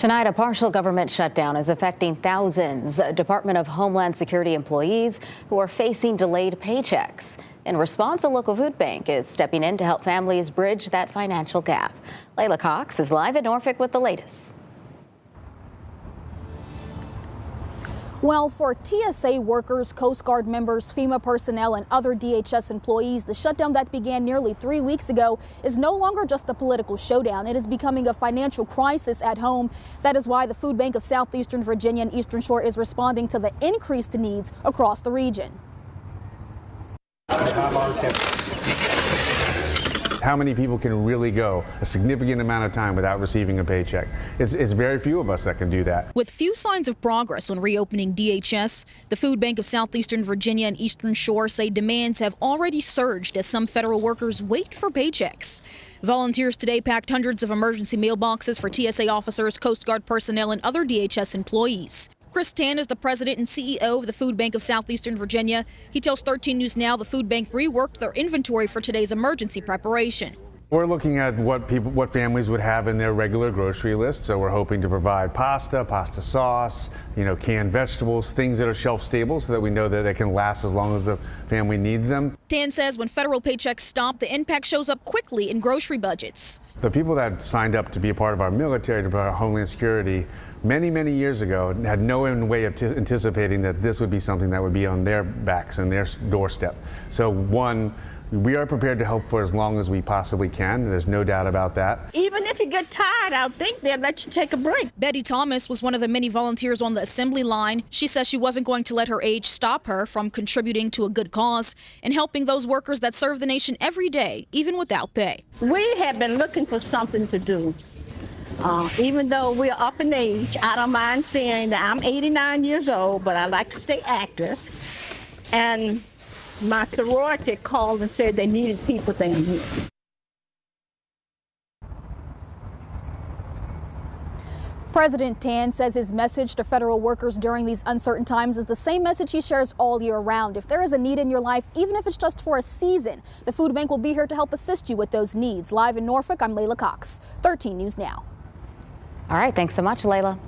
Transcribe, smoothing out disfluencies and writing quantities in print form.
Tonight, a partial government shutdown is affecting thousands of Department of Homeland Security employees who are facing delayed paychecks. In response, a local food bank is stepping in to help families bridge that financial gap. Layla Cox is live in Norfolk with the latest. Well, for TSA workers, Coast Guard members, FEMA personnel, and other DHS employees, the shutdown that began nearly 3 weeks ago is no longer just a political showdown. It is becoming a financial crisis at home. That is why the Food Bank of Southeastern Virginia and Eastern Shore is responding to the increased needs across the region. How many people can really go a significant amount of time without receiving a paycheck? It's very few of us that can do that. With few signs of progress on reopening DHS, the Food Bank of Southeastern Virginia and Eastern Shore say demands have already surged as some federal workers wait for paychecks. Volunteers today packed hundreds of emergency mailboxes for TSA officers, Coast Guard personnel, and other DHS employees. Chris Tan is the president and CEO of the Food Bank of Southeastern Virginia. He tells 13 News Now the food bank reworked their inventory for today's emergency preparation. We're looking at what families would have in their regular grocery list. So we're hoping to provide pasta sauce, canned vegetables, things that are shelf stable so that we know that they can last as long as the family needs them. Tan says when federal paychecks stop, the impact shows up quickly in grocery budgets. The people that signed up to be a part of our military, to our Homeland Security, many years ago had no way of anticipating that this would be something that would be on their backs and their doorstep. So one, we are prepared to help for as long as we possibly can. There's no doubt about that. Even if you get tired, I think they'll let you take a break. Betty Thomas was one of the many volunteers on the assembly line. She says she wasn't going to let her age stop her from contributing to a good cause and helping those workers that serve the nation every day, even without pay. We have been looking for something to do. Even though we're up in age, I don't mind saying that I'm 89 years old, but I like to stay active. And my sorority called and said they needed people down here. President Tan says his message to federal workers during these uncertain times is the same message he shares all year round. If there is a need in your life, even if it's just for a season, the food bank will be here to help assist you with those needs. Live in Norfolk, I'm Layla Cox, 13 News Now. All right, thanks so much, Layla.